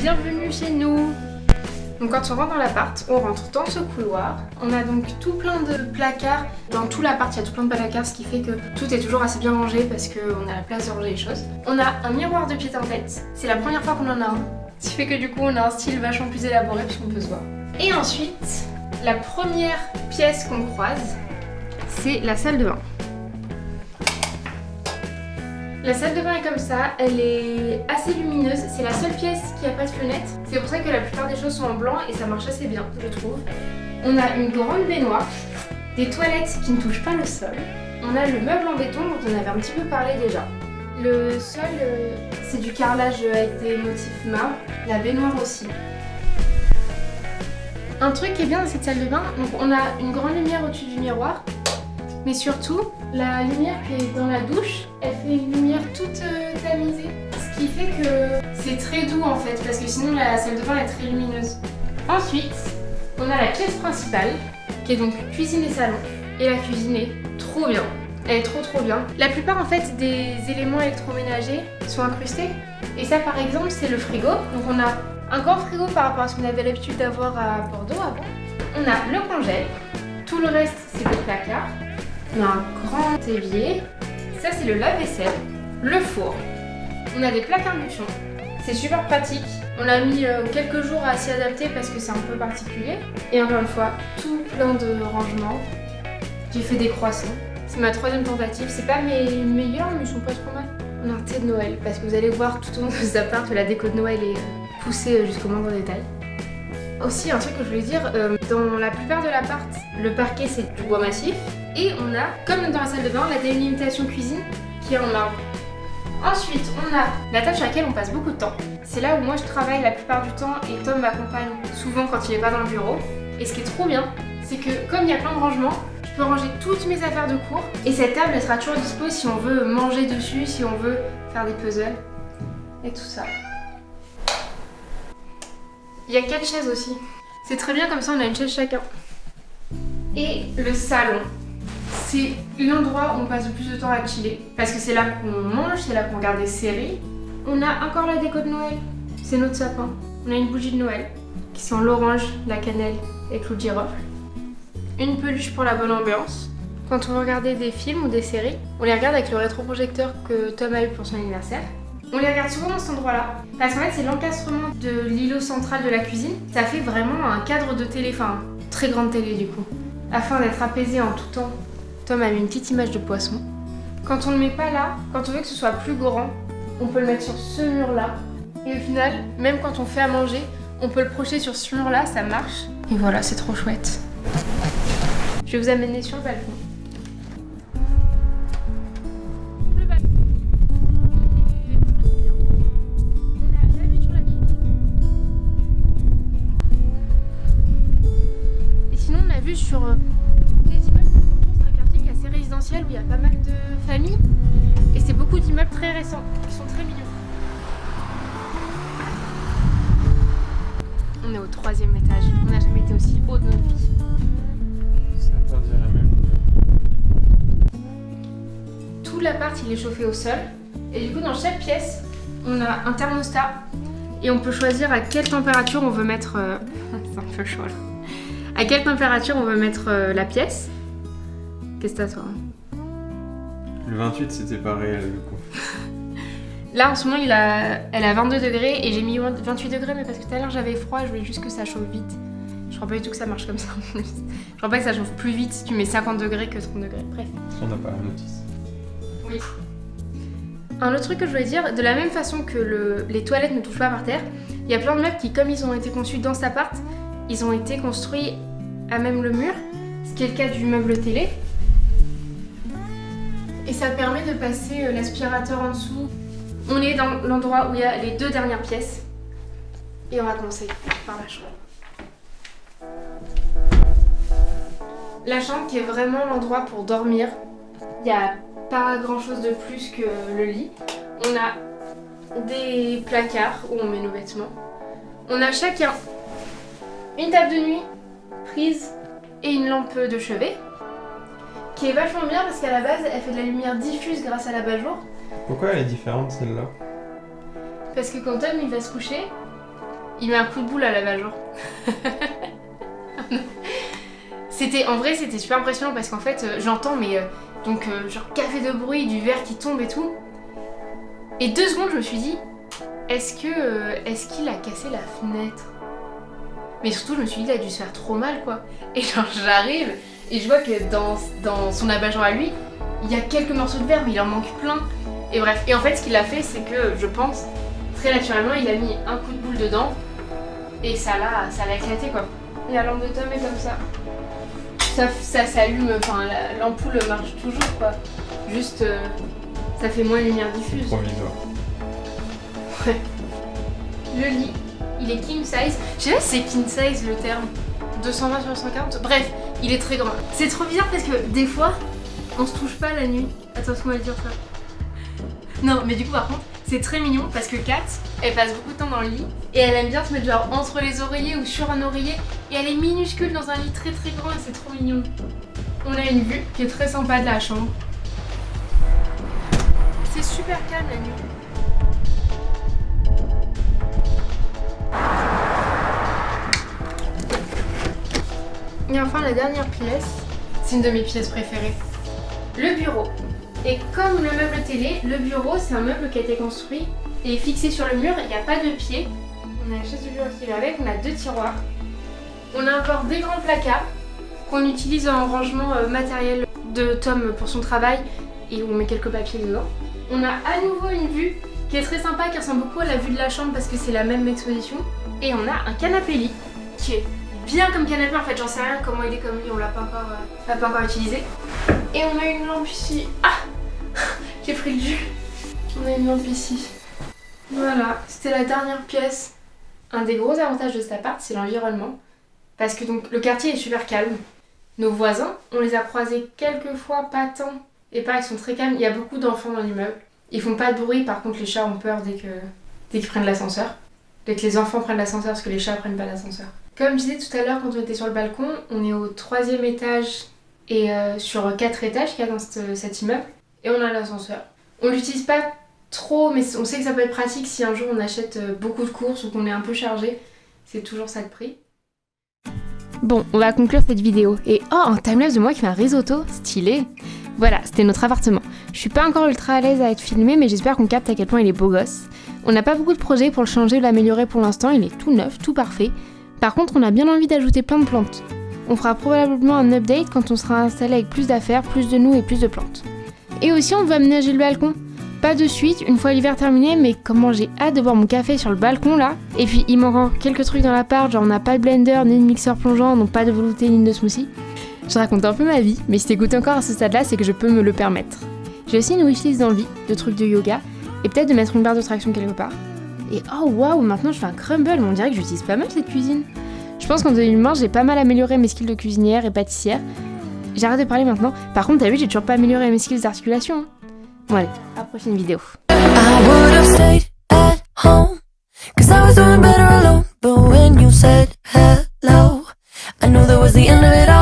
Bienvenue chez nous. Donc quand on rentre dans l'appart, on rentre dans ce couloir. On a donc tout plein de placards. Dans tout l'appart, il y a tout plein de placards, ce qui fait que tout est toujours assez bien rangé parce qu'on a la place de ranger les choses. On a un miroir de pied en tête. C'est la première fois qu'on en a un. Ce qui fait que du coup, on a un style vachement plus élaboré puisqu'on peut se voir. Et ensuite, la première pièce qu'on croise, c'est la salle de bain. La salle de bain est comme ça, elle est assez lumineuse, c'est la seule pièce qui n'a pas de fenêtre. C'est pour ça que la plupart des choses sont en blanc et ça marche assez bien, je trouve. On a une grande baignoire, des toilettes qui ne touchent pas le sol. On a le meuble en béton dont on avait un petit peu parlé déjà. Le sol, c'est du carrelage avec des motifs marbre, la baignoire aussi. Un truc qui est bien dans cette salle de bain, donc on a une grande lumière au-dessus du miroir. Mais surtout, la lumière qui est dans la douche, elle fait une lumière toute tamisée. Ce qui fait que c'est très doux en fait, parce que sinon la salle de bain est très lumineuse. Ensuite, on a la pièce principale, qui est donc cuisine et salon. Et la cuisine est trop bien. Elle est trop bien. La plupart en fait des éléments électroménagers sont incrustés. Et ça par exemple, c'est le frigo. Donc on a un grand frigo par rapport à ce qu'on avait l'habitude d'avoir à Bordeaux avant. On a le congèle. Tout le reste, c'est des placards. On a un grand évier, ça c'est le lave-vaisselle, le four. On a des plaques induction, c'est super pratique. On a mis quelques jours à s'y adapter parce que c'est un peu particulier. Et encore une fois, tout plein de rangements. J'ai fait des croissants. C'est ma troisième tentative, c'est pas mes meilleurs mais ils sont pas trop mal. On a un thé de Noël parce que vous allez voir tout au long de cet appart que la déco de Noël est poussée jusqu'au moindre détail. Aussi un truc que je voulais dire, dans la plupart de l'appart, le parquet c'est du bois massif. Et on a, comme dans la salle de bain, la délimitation cuisine qui est en marbre. Ensuite, on a la table sur laquelle on passe beaucoup de temps. C'est là où moi je travaille la plupart du temps et Tom m'accompagne souvent quand il n'est pas dans le bureau. Et ce qui est trop bien, c'est que comme il y a plein de rangements, je peux ranger toutes mes affaires de cours. Et cette table elle sera toujours dispo si on veut manger dessus, si on veut faire des puzzles et tout ça. Il y a 4 chaises aussi. C'est très bien comme ça, on a une chaise chacun. Et le salon. C'est l'endroit où on passe le plus de temps à chiller parce que c'est là qu'on mange, c'est là qu'on regarde des séries. On a encore la déco de Noël, c'est notre sapin. On a une bougie de Noël qui sent l'orange, la cannelle et clou de girofle. Une peluche pour la bonne ambiance. Quand on veut regarder des films ou des séries, on les regarde avec le rétroprojecteur que Tom a eu pour son anniversaire. On les regarde souvent dans cet endroit-là parce qu'en fait c'est l'encastrement de l'îlot central de la cuisine. Ça fait vraiment un cadre de télé, enfin très grande télé du coup. Afin d'être apaisé en tout temps, Tom a mis une petite image de poisson. Quand on ne le met pas là, quand on veut que ce soit plus grand, on peut le mettre sur ce mur-là. Et au final, même quand on fait à manger, on peut le projeter sur ce mur-là, ça marche. Et voilà, c'est trop chouette. Je vais vous amener sur le balcon. Et sinon, on a vu sur des immeubles. Où il y a pas mal de familles et c'est beaucoup d'immeubles très récents qui sont très mignons. On est au 3e étage, on n'a jamais été aussi haut de notre vie. Ça interdirait même. Tout l'appart il est chauffé au sol et du coup dans chaque pièce on a un thermostat et on peut choisir à quelle température on veut mettre c'est un peu chaud là. À quelle température on veut mettre la pièce. Qu'est-ce que t'as toi? Le 28 c'était pas réel du coup. Là en ce moment elle a 22 degrés et j'ai mis 28 degrés mais parce que tout à l'heure j'avais froid, je voulais juste que ça chauffe vite. Je crois pas du tout que ça marche comme ça en plus. Je crois pas que ça chauffe plus vite si tu mets 50 degrés que 30 degrés. Bref. On n'a pas la notice. Oui. Un autre truc que je voulais dire, de la même façon que les toilettes ne touchent pas par terre, il y a plein de meubles qui comme ils ont été conçus dans cet appart, ils ont été construits à même le mur, ce qui est le cas du meuble télé. Et ça permet de passer l'aspirateur en dessous. On est dans l'endroit où il y a les 2 dernières pièces. Et on va commencer par la chambre. La chambre qui est vraiment l'endroit pour dormir. Il n'y a pas grand chose de plus que le lit. On a des placards où on met nos vêtements. On a chacun une table de nuit, prise et une lampe de chevet. Qui est vachement bien parce qu'à la base elle fait de la lumière diffuse grâce à l'abat-jour. Pourquoi elle est différente celle-là? Parce que quand Tom il va se coucher, Il met un coup de boule à l'abat-jour. En vrai, c'était super impressionnant parce qu'en fait, j'entends, mais genre café de bruit, du verre qui tombe et tout. Et 2 secondes, je me suis dit, est-ce qu'il a cassé la fenêtre? Mais surtout, je me suis dit, il a dû se faire trop mal, quoi. Et genre, j'arrive et je vois que dans son abat-jour à lui, il y a quelques morceaux de verre, mais il en manque plein. Et bref, et en fait, ce qu'il a fait, c'est que, je pense, très naturellement, il a mis un coup de boule dedans et ça l'a éclaté, quoi. Et la lampe de Tom est comme ça. Ça s'allume, enfin, l'ampoule marche toujours, quoi. Juste, ça fait moins de lumière diffuse. Provisoire. Ouais. Le lit, il est king size. Je sais pas si c'est king size le terme. 220 sur 140. Bref, il est très grand. C'est trop bizarre parce que des fois, on se touche pas la nuit. Attends, comment elle dire ça? Non, mais du coup, par contre, c'est très mignon parce que Kat, elle passe beaucoup de temps dans le lit et elle aime bien se mettre genre entre les oreillers ou sur un oreiller et elle est minuscule dans un lit très très grand et c'est trop mignon. On a une vue qui est très sympa de la chambre. C'est super calme la nuit. Et enfin la dernière pièce, c'est une de mes pièces préférées. Le bureau. Et comme le meuble télé, le bureau c'est un meuble qui a été construit et fixé sur le mur, il n'y a pas de pied. On a la chaise de bureau qui va avec, on a 2 tiroirs. On a encore des grands placards qu'on utilise en rangement matériel de Tom pour son travail et on met quelques papiers dedans. On a à nouveau une vue qui est très sympa, qui ressemble beaucoup à la vue de la chambre parce que c'est la même exposition. Et on a un canapé lit qui est bien comme canapé en fait, j'en sais rien comment il est comme lit, on l'a pas encore utilisé. Et on a une lampe ici. Ah, j'ai pris le jus. On a une lampe ici. Voilà, c'était la dernière pièce. Un des gros avantages de cet appart, c'est l'environnement. Parce que donc le quartier est super calme. Nos voisins, on les a croisés quelques fois, pas tant. Et pareil, ils sont très calmes. Il y a beaucoup d'enfants dans l'immeuble. Ils font pas de bruit, par contre les chats ont peur dès qu'ils prennent l'ascenseur. Dès que les enfants prennent l'ascenseur, parce que les chats prennent pas l'ascenseur. Comme je disais tout à l'heure quand on était sur le balcon, on est au 3e étage et sur 4 étages qu'il y a dans cet immeuble. Et on a l'ascenseur. On l'utilise pas trop, mais on sait que ça peut être pratique si un jour on achète beaucoup de courses ou qu'on est un peu chargé. C'est toujours ça de prix. Bon, on va conclure cette vidéo. Et oh, un timelapse de moi qui fait un risotto, stylé. Voilà, c'était notre appartement. Je suis pas encore ultra à l'aise à être filmée, mais j'espère qu'on capte à quel point il est beau gosse. On n'a pas beaucoup de projets pour le changer ou l'améliorer pour l'instant, il est tout neuf, tout parfait. Par contre, on a bien envie d'ajouter plein de plantes. On fera probablement un update quand on sera installé avec plus d'affaires, plus de nous et plus de plantes. Et aussi, on veut aménager le balcon. Pas de suite, une fois l'hiver terminé, mais comment j'ai hâte de boire mon café sur le balcon là. Et puis, il manque encore quelques trucs dans l'appart, genre on n'a pas de blender, ni de mixeur plongeant, donc pas de velouté, ni de smoothie. Je raconte un peu ma vie, mais si t'écoutes encore à ce stade-là, c'est que je peux me le permettre. J'ai aussi une wishlist d'envie, de trucs de yoga, et peut-être de mettre une barre de traction quelque part. Et oh waouh, maintenant je fais un crumble, mais on dirait que j'utilise pas mal cette cuisine. Je pense qu'en 2020, j'ai pas mal amélioré mes skills de cuisinière et pâtissière. J'arrête de parler maintenant. Par contre, t'as vu, j'ai toujours pas amélioré mes skills d'articulation. Hein. Bon allez, à la prochaine vidéo. I know that was the end of it all.